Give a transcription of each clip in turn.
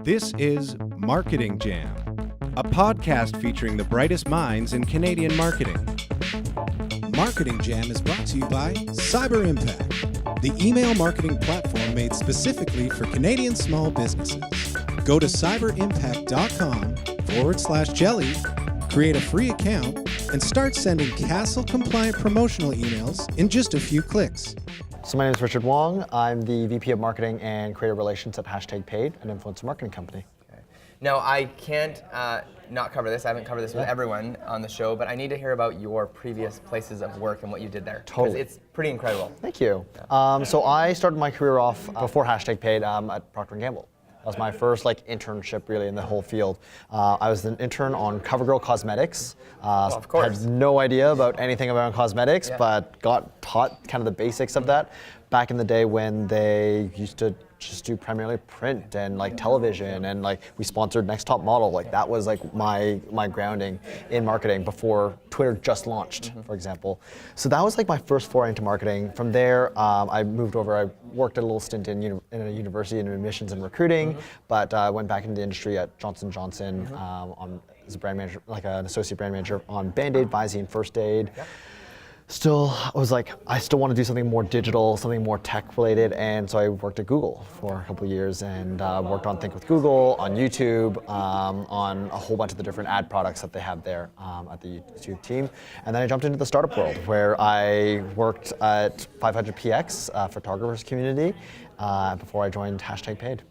This is Marketing Jam, a podcast featuring the brightest minds in Canadian marketing. Marketing Jam is brought to you by Cyber Impact, the email marketing platform made specifically for Canadian small businesses. Go to cyberimpact.com/jelly, create a free account, and start sending CASL-compliant promotional emails in just a few clicks. So my name is Richard Wong. I'm the VP of Marketing and Creative Relations at #Paid, an influencer marketing company. Okay. Now, I can't not cover this. I haven't covered this with everyone on the show, but I need to hear about your previous places of work and what you did there. Totally. Because it's pretty incredible. Thank you. So I started my career off before #Paid at Procter & Gamble. That was my first internship really in the whole field. I was an intern on CoverGirl Cosmetics. Of course. Had no idea about anything about cosmetics, but got taught kind of the basics of that back in the day when they used to just do primarily print and television, and we sponsored Next Top Model. That was my grounding in marketing before Twitter just launched, for example. So that was my first foray into marketing. From there, I moved over. I worked a little stint in a university in admissions and recruiting, but I went back into the industry at Johnson & Johnson as a brand manager, an associate brand manager on Band-Aid, Visine, First Aid. Still, I still want to do something more digital, something more tech related, and so I worked at Google for a couple of years and worked on Think with Google, on YouTube, on a whole bunch of the different ad products that they have there at the YouTube team. And then I jumped into the startup world where I worked at 500px, photographers community, before I joined #Paid.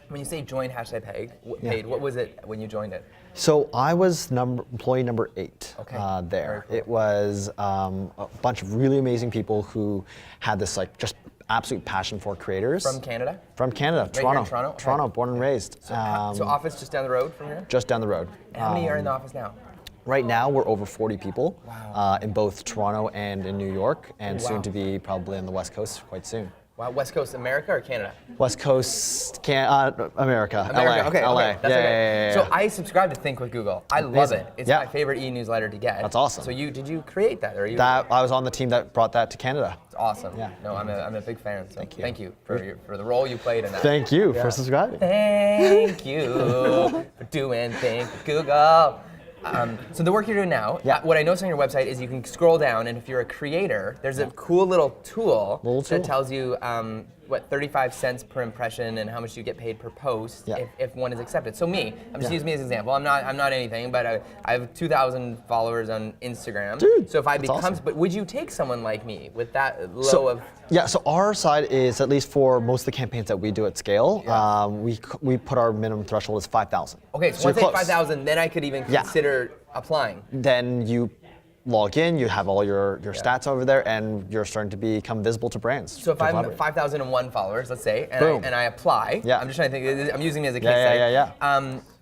When you say join #Paid, what was it when you joined it? So I was employee number 8 there. Cool. It was a bunch of really amazing people who had this just absolute passion for creators. From Canada? From Canada, Right Toronto. here in Toronto? Toronto, born and raised. So office just down the road from here? Just down the road. And how many are in the office now? Right now, we're over 40 people in both Toronto and in New York, and soon to be probably on the West Coast quite soon. Wow, West Coast America or Canada? West Coast, America. LA. Okay, LA. That's okay. So I subscribe to Think with Google. I love it. It's my favorite e-newsletter to get. That's awesome. So did you create that? Or I was on the team that brought that to Canada. It's awesome. Yeah. No, I'm a big fan. So Thank you. for the role you played in that. Thank you for subscribing. Thank you for doing Think with Google. So the work you're doing now, what I noticed on your website is you can scroll down, and if you're a creator, there's a cool little tool that tells you 35 cents per impression and how much you get paid per post if one is accepted. So I'm just using me as an example. I'm not anything, but I have 2,000 followers on Instagram. Dude, so if I awesome. But would you take someone like me with that low of? Yeah, so our side is, at least for most of the campaigns that we do at scale, we put our minimum threshold as 5,000. Okay, so once I hit 5,000, then I could even consider applying. Then you log in, you have all your stats over there, and you're starting to become visible to brands. So if I'm 5,001 followers, let's say, and I apply, I'm just trying to think, I'm using it as a case study.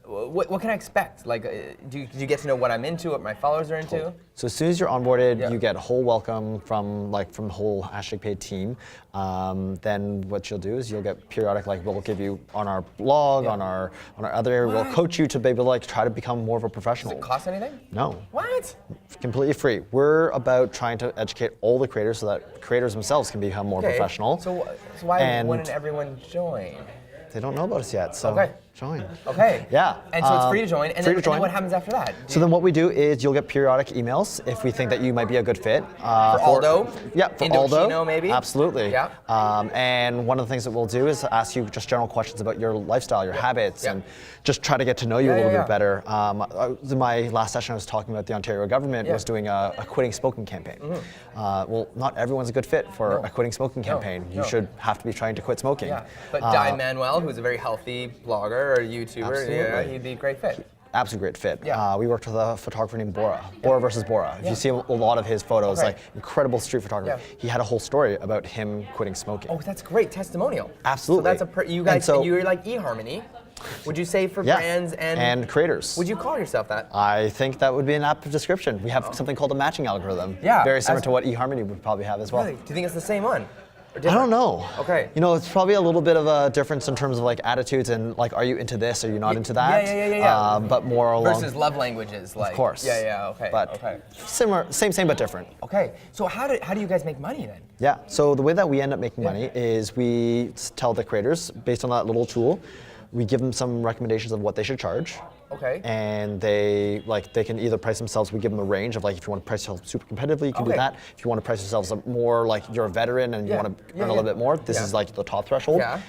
What can I expect? Do you get to know what I'm into, what my followers are into? Cool. So as soon as you're onboarded, you get a whole welcome from the whole #Paid team. Then what you'll do is you'll get periodic, we'll give you on our blog, on our other area, we'll coach you to be able to try to become more of a professional. Does it cost anything? No. What? Completely free. We're about trying to educate all the creators so that creators themselves can become more professional. So why wouldn't everyone join? They don't know about us yet, so join. Okay. Yeah. And so it's free to join, and then join. What happens after that? So then what we do is you'll get periodic emails if we think that you might be a good fit. For Aldo? Yeah, for Indochino, Aldo. maybe? Absolutely. Yeah. And one of the things that we'll do is ask you just general questions about your lifestyle, your habits, and just try to get to know you a little bit better. In my last session, I was talking about the Ontario government was doing a quitting smoking campaign. Well, not everyone's a good fit for a quitting smoking campaign. You should have to be trying to quit smoking. Yeah. But Di Manuel, who's a very healthy blogger or YouTuber, he'd be a great fit. Absolutely great fit. Yeah. We worked with a photographer named Bora versus Bora. If you see a lot of his photos, incredible street photography. He had a whole story about him quitting smoking. Oh, that's great testimonial. Absolutely. So that's you guys. You're like eHarmony. Would you say for brands and creators? Would you call yourself that? I think that would be an apt description. We have something called a matching algorithm. Yeah. Very similar to what eHarmony would probably have as well. Really? Do you think it's the same one? I don't know. Okay. It's probably a little bit of a difference in terms of attitudes and are you into this, are you not into that? Yeah. But more along. Versus love languages, Of course. Yeah. Okay. But similar, same but different. Okay. So how do you guys make money then? Yeah. So the way that we end up making money is we tell the creators based on that little tool. we give them some recommendations of what they should charge. Okay. And they can either price themselves. We give them a range of like, if you want to price yourself super competitively, you can do Okay. that. If you want to price yourselves more like you're a veteran and you want to earn a little bit more, this is like the top threshold. Yeah.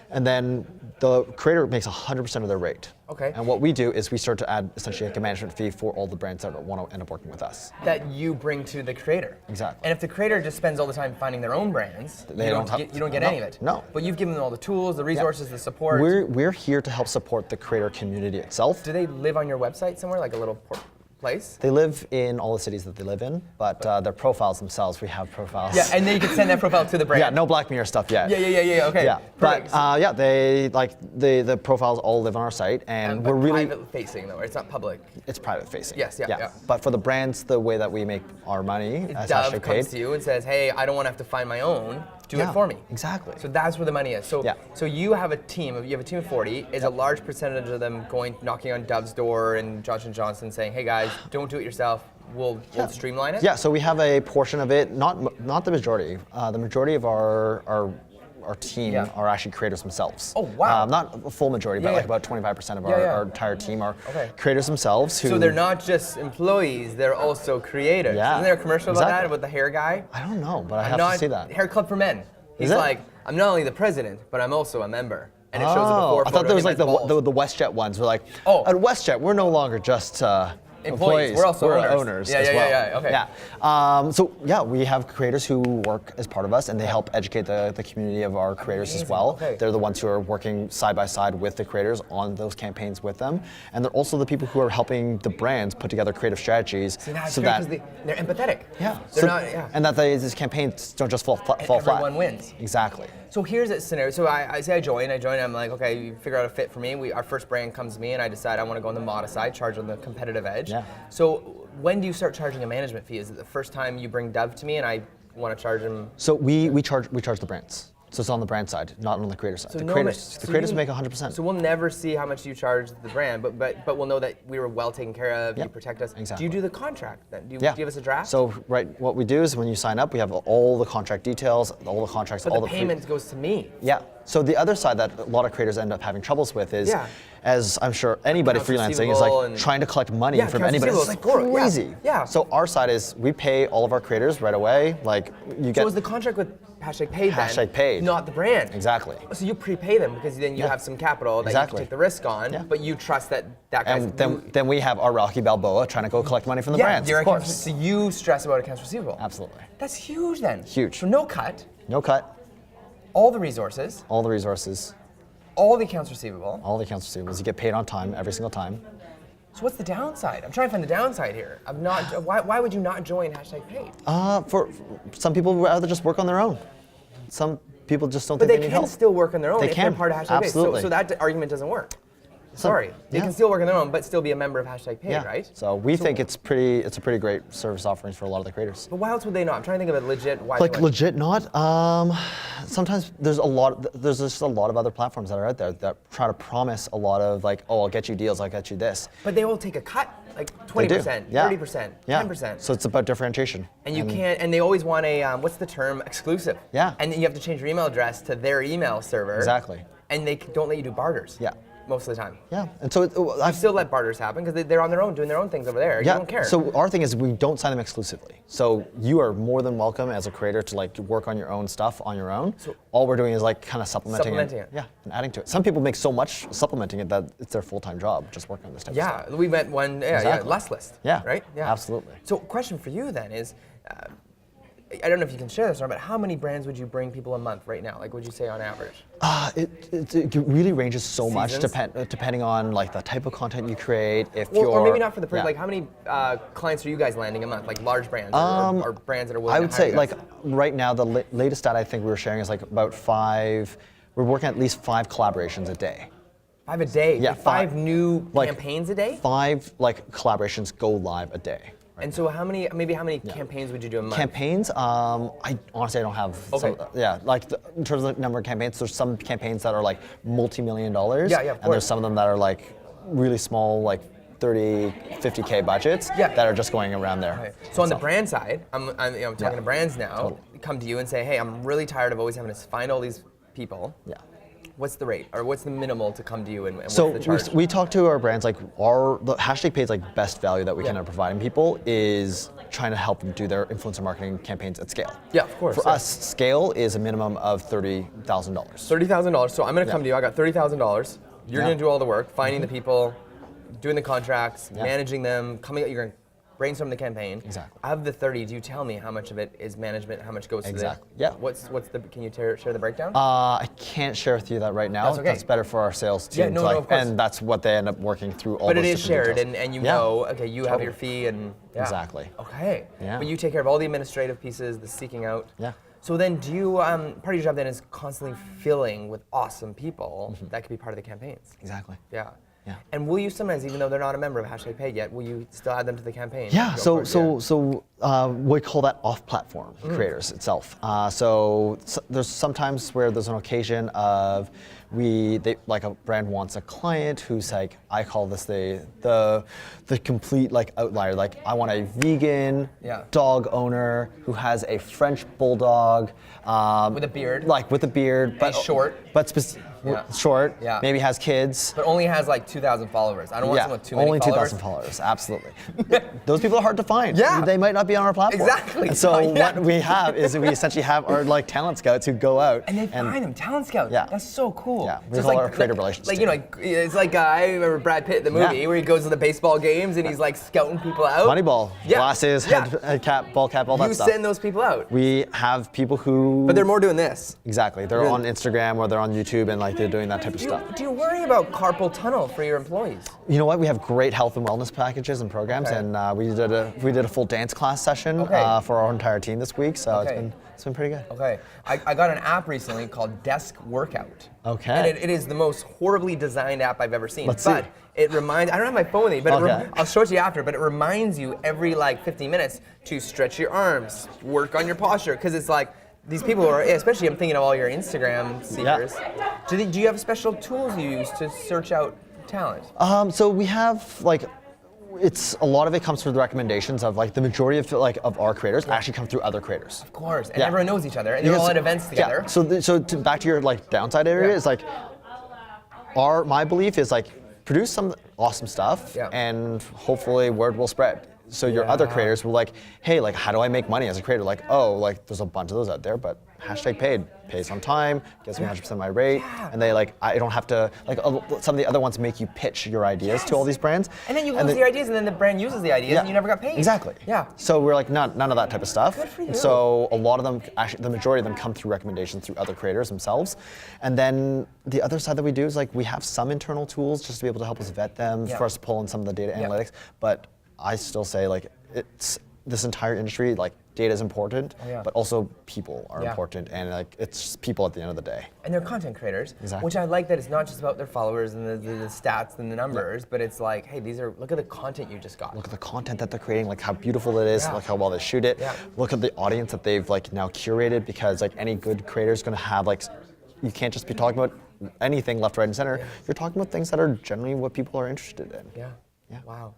And then the creator makes 100% of their rate. Okay. And what we do is we start to add essentially like a management fee for all the brands that want to end up working with us. That you bring to the creator. Exactly. And if the creator just spends all the time finding their own brands, you don't get any of it. No. But you've given them all the tools, the resources, the support. We're here to help support the creator community itself. Do they live on your website somewhere, like a little place? They live in all the cities that they live in, but their profiles themselves, we have profiles. Yeah, and then you can send that profile to the brand. Yeah, no Black Mirror stuff yet. Yeah. Okay. Yeah, Perfect. but the profiles all live on our site, and but we're really private facing though. It's not public. it's private facing. Yes, yeah. But for the brands, the way that we make our money as Dove hashtag comes paid. to you and says, "Hey, I don't want to have to find my own. Do Yeah, it for me." exactly. So that's where the money is. So Yeah. so you have a team. You have a team of 40. Is a large percentage of them knocking on Dove's door and Johnson & Johnson saying, "Hey guys, don't do it yourself. We'll streamline it." Yeah, so we have a portion of it, not the majority. The majority of our team are actually creators themselves. Oh, wow. Not a full majority, but Yeah, like yeah. about 25% of Yeah, our, yeah. our entire team are Okay. creators themselves who. So they're not just employees; they're also creators. Yeah, Isn't there a commercial about exactly. that with the hair guy? I don't know, but I have not to see that. Hair Club for Men. He's it? like, I'm not only the president, but I'm also a member. And it shows a before I photo. thought there was of like him as the bald. WestJet ones. We're like, Oh. at WestJet, we're no longer just employees. We're also owners. owners Yeah, as yeah, well. yeah, okay. So yeah, we have creators who work as part of us, and they help educate the community of our creators as Amazing, well. okay. They're the ones who are working side by side with the creators on those campaigns with them, and they're also the people who are helping the brands put together creative strategies See, that's so great that 'cause they're empathetic. yeah, They're not. Yeah. and that these campaigns don't just fall flat. Everyone wins. Exactly. So here's a scenario. So I say I join. I'm like, okay, you figure out a fit for me. Our first brand comes to me, and I decide I want to go on the Mata side, charge on the competitive edge. Yeah. So when do you start charging a management fee? Is it the first time you bring Dove to me, and I want to charge him? So we charge the brands. So it's on the brand side, not on the creator side. So the no creators, ma- the so creators you- make 100%. So we'll never see how much you charge the brand, but we'll know that we were well taken care of. Yep, You protect us. exactly. Do you do the contract then? Do you Yeah. give us a draft? So what we do is when you sign up, we have all the contract details, all the contracts, but all the the payment goes to me. Yeah. So the other side that a lot of creators end up having troubles with is, Yeah. as I'm sure anybody Accounts freelancing is receivable like and- trying to collect money Yeah, from accounts anybody. It's receivable, like of course, yeah. crazy. Yeah. So our side is we pay all of our creators right away. Like you get So is the contract with hashtag paid then? Hashtag paid. Not the brand. Exactly. So you prepay them because then you Yeah. have some capital that you Exactly. can take the risk on, Yeah. but you trust that guy's. And then we have our Rocky Balboa trying to go collect money from the brands. your Of course. so you stress about accounts receivable. Absolutely. That's huge then. Huge. So no cut, No cut. all the resources, All the resources, all the accounts receivable. all the accounts receivables. You get paid on time every single time. So what's the downside? I'm trying to find the downside here. I'm not. Why would you not join hashtag paid? For some people, would rather just work on their own. Some people just don't But think they need can help. still work on their own They if can. they're part of hashtag Absolutely. paid. So that argument doesn't work. Sorry, they yeah. can still work on their own, but still be a member of hashtag paid, Yeah. right? So we think it's a pretty great service offering for a lot of the creators. But why else would they not? I'm trying to think of a legit. Why? Like they legit not. Sometimes there's just a lot of other platforms that are out there that try to promise a lot of like, oh, I'll get you deals, I'll get you this. But they will take a cut, like They do. 20%, Yeah. 30%, Yeah. 10%. So it's about differentiation. And you can't, and they always want a, what's the term, exclusive. Yeah. And then you have to change your email address to their email server. Exactly. And they don't let you do barters. Yeah. Most of the time. Yeah. And so I still let barters happen because they're on their own, doing their own things over there. yeah. You don't care. So our thing is we don't sign them exclusively. So you are more than welcome as a creator to like work on your own stuff on your own. So all we're doing is like kind of supplementing it. Yeah, and adding to it. Some people make so much supplementing it that it's their full-time job, just working on this type of stuff. Yeah, we met one, Exactly. less list. Yeah. Right? Yeah. Absolutely. So question for you then is, I don't know if you can share this, but how many brands would you bring people a month right now? Like, would you say on average? It really ranges so much Seasons? depending on like the type of content you create. If Well, you're or maybe not for the first, yeah. like how many clients are you guys landing a month? Like large brands or brands that are willing I to would hire say you like guys? right now the latest stat I think we were sharing is like about 5. We're working at least 5 collaborations a day. 5 a day? Yeah, 5 new like, campaigns a day? 5 like collaborations go live a day. And so how many campaigns would you do a month? Campaigns, I honestly don't have. Okay. In terms of the number of campaigns, there's some campaigns that are like multi-million dollars. Yeah, of And there's course. some of them that are like really small, like 30, 50K budgets that are just going around there. Okay. So on the brand side, I'm talking to brands now, Totally. come to you and say, hey, I'm really tired of always having to find all these people. Yeah. What's the rate, or what's the minimal to come to you, and So what's the charge? we talk to our brands like the hashtag paid's like best value that we can providing people is trying to help them do their influencer marketing campaigns at scale. Yeah, of course. For us, scale is a minimum of $30,000. $30,000. So I'm going to come to you. I got $30,000. You're going to do all the work, finding the people, doing the contracts, managing them, you're going to brainstorm the campaign. Exactly. Of the 30, do you tell me how much of it is management, how much goes to the... Exactly. Yeah. Can you share the breakdown? I can't share with you that right now. That's okay. That's better for our sales team. Yeah, no, of course. And that's what they end up working through all But those it is different shared, details. and you know, okay, you have your fee, and... Yeah. Exactly. Okay. Yeah. But you take care of all the administrative pieces, the seeking out. Yeah. So then do you, part of your job then is constantly filling with awesome people that could be part of the campaigns. Exactly. Yeah. Yeah. And will you sometimes, even though they're not a member of Hashtag Paid yet, will you still add them to the campaign? Yeah, Go for it, so we call that off-platform creators itself. So there's sometimes where there's an occasion of like a brand wants a client who's like, I call this the complete like outlier. Like I want a vegan dog owner who has a French bulldog with a beard. Like with a beard, but short. But short. Yeah. Maybe has kids. But only has like 2,000 followers. I don't want someone with too many only followers. 2,000 followers, absolutely. Those people are hard to find. Yeah. They might not be on our platform. Exactly. And so what we have is we essentially have our like talent scouts who go out and they find them, talent scouts. Yeah. That's so cool. Yeah, we So call it's our creator relations Like, team. it's like I remember Brad Pitt, the movie, where he goes to the baseball games and he's like scouting people out. Moneyball, glasses, head cap, ball cap, all that stuff. You send those people out. We have people who... But they're more doing this. Exactly. They're on Instagram or they're on YouTube and like they're doing that type of stuff. Do you worry about carpal tunnel for your employees? You know what? We have great health and wellness packages and programs, and we did a full dance class session for our entire team this week. So it's been pretty good. Okay, I got an app recently called Desk Workout. Okay. And it is the most horribly designed app I've ever seen. Let's see. It reminds, I don't have my phone with me, but Okay. I'll show it to you after, but it reminds you every like 15 minutes to stretch your arms, work on your posture, because it's like, these people are, especially I'm thinking of all your Instagram seekers, do you have special tools you use to search out talent? So we have like, a lot of it comes through the recommendations of like the majority of our creators actually come through other creators. Of course, and everyone knows each other, and they're all at events together. Yeah. So back to your like downside area is like, my belief is like produce some awesome stuff and hopefully word will spread. So your other creators were like, hey, like how do I make money as a creator? Like, oh, like there's a bunch of those out there, but hashtag paid, pays on time, gets me 100% of my rate, and they like, I don't have to, like some of the other ones make you pitch your ideas to all these brands. And then you lose the ideas, and then the brand uses the ideas, and you never got paid. Exactly. Yeah. So we're like, none of that type of stuff. Good for you. So a lot of them, actually the majority of them come through recommendations through other creators themselves. And then the other side that we do is like, we have some internal tools just to be able to help us vet them, for us to pull in some of the data analytics, but I still say like, it's this entire industry, like data is important, but also people are important, and like it's just people at the end of the day. And they're content creators, Exactly. which I like that it's not just about their followers and the stats and the numbers, but it's like, hey, look at the content you just got. Look at the content that they're creating, like how beautiful it is, like how well they shoot it. Look at the audience that they've like now curated, because like any good creator is going to have like, you can't just be talking about anything left, right, and center. You're talking about things that are generally what people are interested in. Yeah. Wow.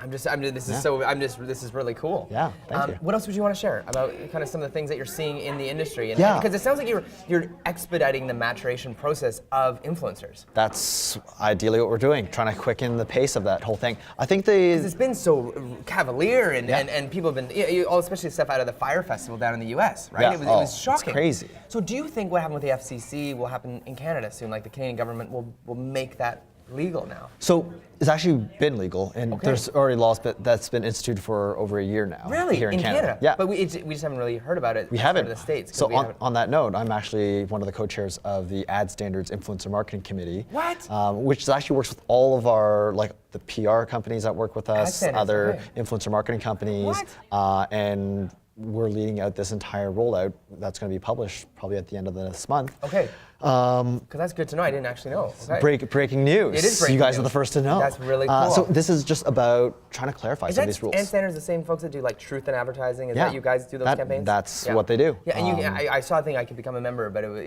This is really cool. Yeah, thank you. What else would you want to share about kind of some of the things that you're seeing in the industry? And, because it sounds like you're expediting the maturation process of influencers. That's ideally what we're doing, trying to quicken the pace of that whole thing. I think it's been so cavalier, and people have been, especially stuff out of the Fire Festival down in the U.S., right? Yeah. It was shocking. It's crazy. So do you think what happened with the FCC will happen in Canada soon? Like the Canadian government will make that legal now? So it's actually been legal, and there's already laws that's been instituted for over a year now. Really? Here in Canada. Yeah. But we just haven't really heard about it. We haven't. In the States. So on that note, I'm actually one of the co-chairs of the Ad Standards Influencer Marketing Committee. What? Which actually works with all of our like the PR companies that work with us, other influencer marketing companies, and we're leading out this entire rollout that's going to be published probably at the end of this month. Okay. Because that's good to know. I didn't actually know. Okay. Breaking news. It is breaking You guys news. are the first to know. That's really cool. So this is just about trying to clarify some of these rules. Ad Standards the same folks that do like truth in advertising? Is that you guys do those campaigns? That's what they do. Yeah, and I saw a thing I could become a member, but it was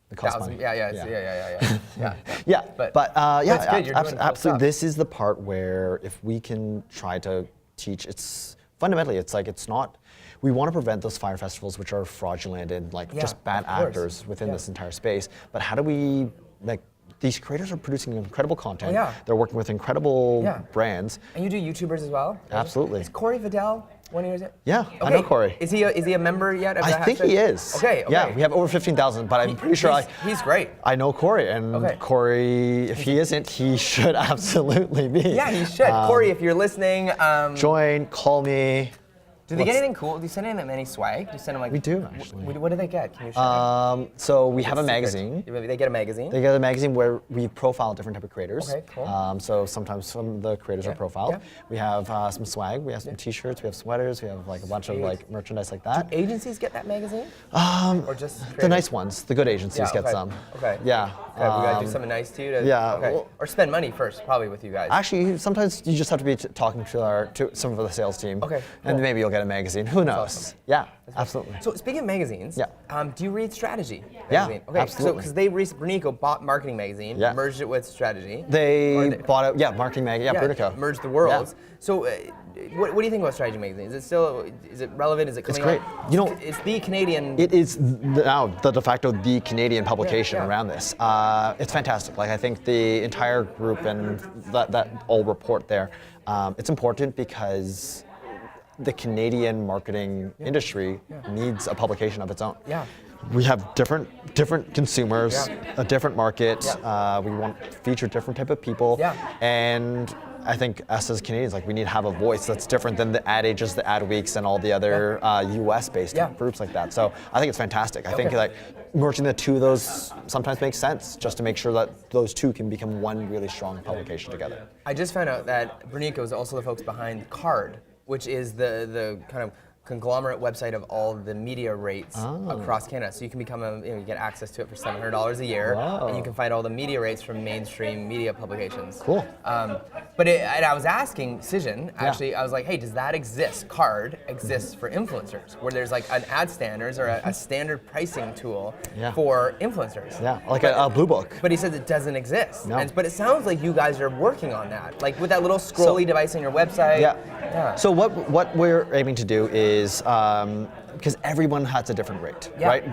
it costs money. Yeah. But it's good. You're doing cool absolutely. stuff. This is the part where if we can try to teach, it's fundamentally it's like it's not. we want to prevent those fire festivals which are fraudulent and like just bad actors within this entire space. But how do we like? These creators are producing incredible content. They're working with incredible brands. And you do YouTubers as well? Absolutely. Is Corey Vidal one of yours? Yeah, I know Corey. Is he a member yet of the I think he is. Okay. Yeah, we have over 15,000, but I'm pretty sure he's great. I know Corey, and Corey, if he isn't, he should absolutely be. Yeah, he should. Corey, if you're listening, join, call me. Do they get anything cool? Do you send them any swag? Do you send them like? We do actually. What do they get? Can you share? So we have a magazine. They get a magazine. They get a magazine where we profile different type of creators. Okay, cool. So sometimes some of the creators are profiled. Yeah. We have some swag. We have some T-shirts. We have sweaters. We have like a bunch of like merchandise like that. Do agencies get that magazine? Or just creators? The nice ones. The good agencies get some. Okay. Yeah. Okay, we gotta do something nice too. Yeah. Okay. Well, or spend money first, probably with you guys. Actually, sometimes you just have to be talking to some of the sales team. Okay. And maybe you'll get a magazine. Who knows? Awesome. Yeah, absolutely. So speaking of magazines, do you read Strategy magazine? Yeah, okay, absolutely. So because Brunico bought Marketing Magazine, merged it with Strategy. They bought it, Marketing Magazine, Brunico. Merged the worlds. Yeah. So what do you think about Strategy magazine? Is it relevant? Is it coming It's great. on? You know, it's the Canadian. It is now the de facto the Canadian publication around this. It's fantastic. Like I think the entire group and that all report there. It's important because the Canadian marketing industry needs a publication of its own. Yeah. We have different consumers, a different market. We want to feature different type of people. And I think us as Canadians, like we need to have a voice that's different than the Ad Ages, the Ad Weeks, and all the other US-based groups like that. So I think it's fantastic. I think like merging the two of those sometimes makes sense, just to make sure that those two can become one really strong publication together. I just found out that Brunico is also the folks behind Card, which is the kind of conglomerate website of all the media rates across Canada. So you can become you get access to it for $700 a year, and you can find all the media rates from mainstream media publications. Cool. But I was asking Cision, actually, I was like, hey, does that exist? Card exists for influencers, where there's like an ad standards or a standard pricing tool for influencers. Yeah, like a blue book. But he says it doesn't exist. No. But it sounds like you guys are working on that, like with that little scrolly device on your website. Yeah. So what we're aiming to do is because everyone has a different rate, right?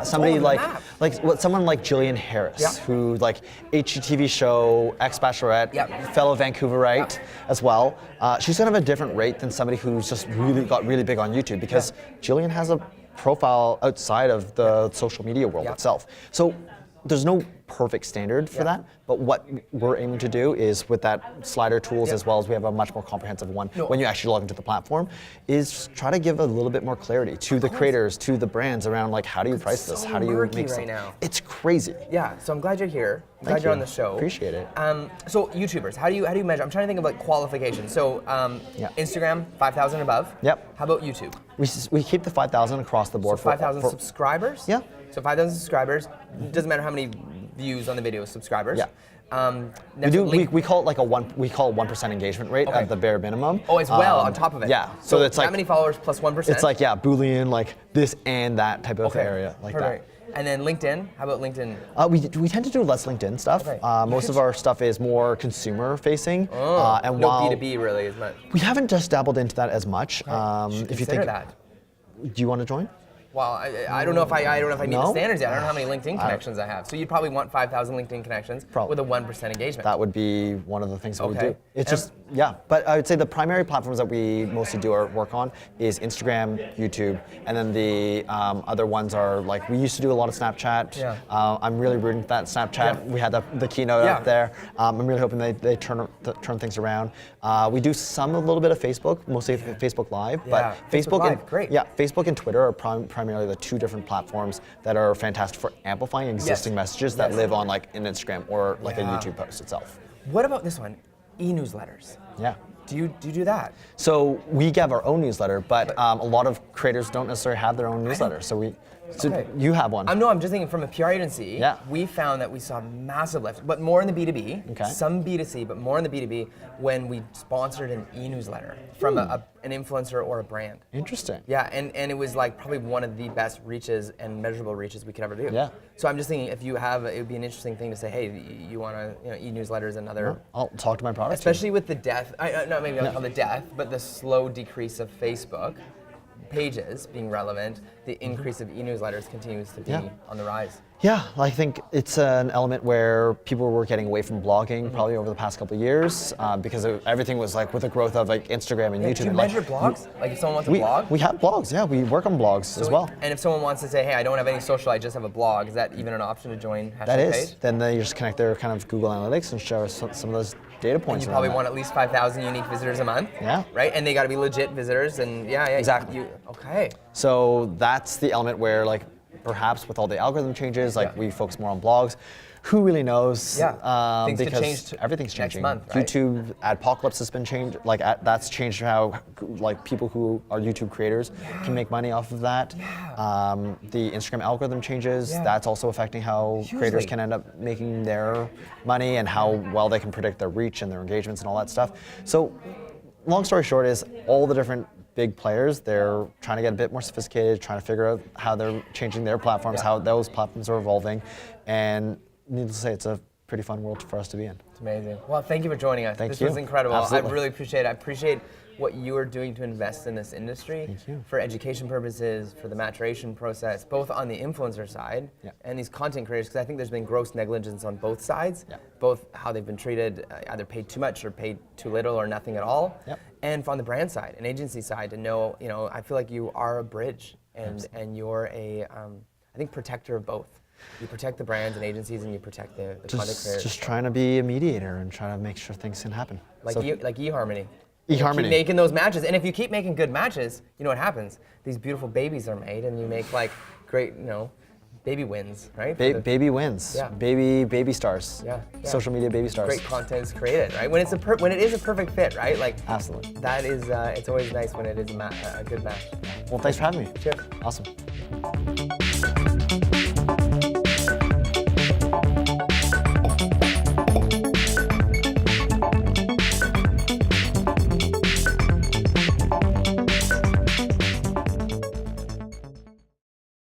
Somebody what someone like Jillian Harris, who like HGTV show, ex-Bachelorette, fellow Vancouverite as well. She's gonna have a different rate than somebody who's just got really big on YouTube because Jillian has a profile outside of the social media world itself. So there's no perfect standard for that, but what we're aiming to do is with that slider tools as well as we have a much more comprehensive one when you actually log into the platform, is try to give a little bit more clarity to the creators, to the brands around like how do you price this, how do you make right now. It's crazy. Yeah, so I'm glad you're here. I'm glad you're on the show. Appreciate it. So YouTubers, how do you measure? I'm trying to think of like qualifications. So Instagram, 5,000 above. Yep. How about YouTube? We keep the 5,000 across the board. So 5,000 subscribers? Yeah. So 5,000 subscribers. Doesn't matter how many views on the video, subscribers. Yeah. We call it like we call it 1% engagement rate at the bare minimum. Oh, as well on top of it. Yeah. So it's like how many followers plus 1%? It's like Boolean, like this and that type of area like that. And then LinkedIn. How about LinkedIn? We tend to do less LinkedIn stuff. Most of our stuff is more consumer facing. And no B2B really as much. We haven't just dabbled into that as much. If you think that. Do you want to join? Well, I don't know if I meet the standards yet. I don't know how many LinkedIn connections I have. So you'd probably want 5,000 LinkedIn connections with a 1% engagement. That would be one of the things that we do. It's just, but I would say the primary platforms that we mostly do our work on is Instagram, YouTube, and then the other ones are like, we used to do a lot of Snapchat. I'm really rooting for that Snapchat. We had the keynote up there. I'm really hoping they turn things around. We do a little bit of Facebook, mostly Facebook Live, but Facebook and Twitter are primarily the two different platforms that are fantastic for amplifying existing messages that live on like an Instagram or like a YouTube post itself. What about this one? E-newsletters. Yeah. Do you do that? So we have our own newsletter, but a lot of creators don't necessarily have their own newsletter. So you have one. No, I'm just thinking from a PR agency, we found that we saw massive lift, but more in the B2B, some B2C, but more in the B2B when we sponsored an e-newsletter from an influencer or a brand. Interesting. Yeah, and it was like probably one of the best reaches and measurable reaches we could ever do. Yeah. So I'm just thinking if you have, it would be an interesting thing to say, hey, you want to, e-newsletters another. I'll talk to my product Especially with the death, not maybe I'll call it death, but the slow decrease of Facebook. pages being relevant, the increase of e-newsletters continues to be on the rise. Yeah, I think it's an element where people were getting away from blogging probably over the past couple of years because everything was like with the growth of like Instagram and YouTube. Do you and, measure blogs? Like if someone wants to blog? We have blogs, yeah. We work on blogs as well. And if someone wants to say, hey, I don't have any social, I just have a blog, is that even an option to join hashtag That is. page? Then they just connect their kind of Google Analytics and show some of those data points. And you probably want at least 5,000 unique visitors a month. Yeah. Right? And they got to be legit visitors. And Exactly. Okay. So that's the element where like perhaps with all the algorithm changes, like we focus more on blogs. Who really knows? Yeah. Things could because change everything's next changing. month, right? YouTube Adpocalypse has been changed. Like that's changed how like people who are YouTube creators can make money off of that. The Instagram algorithm changes. That's also affecting how creators can end up making their money and how well they can predict their reach and their engagements and all that stuff. So, long story short is all the different big players, they're trying to get a bit more sophisticated, trying to figure out how they're changing their platforms, how those platforms are evolving, and needless to say, it's a pretty fun world for us to be in. It's amazing. Well, thank you for joining us. Thank this you. was incredible. Absolutely. I really appreciate it. I appreciate what you are doing to invest in this industry for education purposes, for the maturation process, both on the influencer side and these content creators, because I think there's been gross negligence on both sides, both how they've been treated, either paid too much or paid too little or nothing at all, and on the brand side and agency side to know, I feel like you are a bridge and you're a, I think, protector of both. You protect the brands and agencies, and you protect the content creators. Just trying to be a mediator and trying to make sure things can happen. Like eHarmony. eHarmony. Keep making those matches, and if you keep making good matches, you know what happens? These beautiful babies are made, and you make like great, baby wins, right? Baby wins. Yeah. Baby stars. Yeah. Social media baby stars. Great content is created, right? When it is a perfect fit, right? Like Absolutely. that is, it's always nice when it is a good match. Well, thanks for having me. Cheers. Awesome.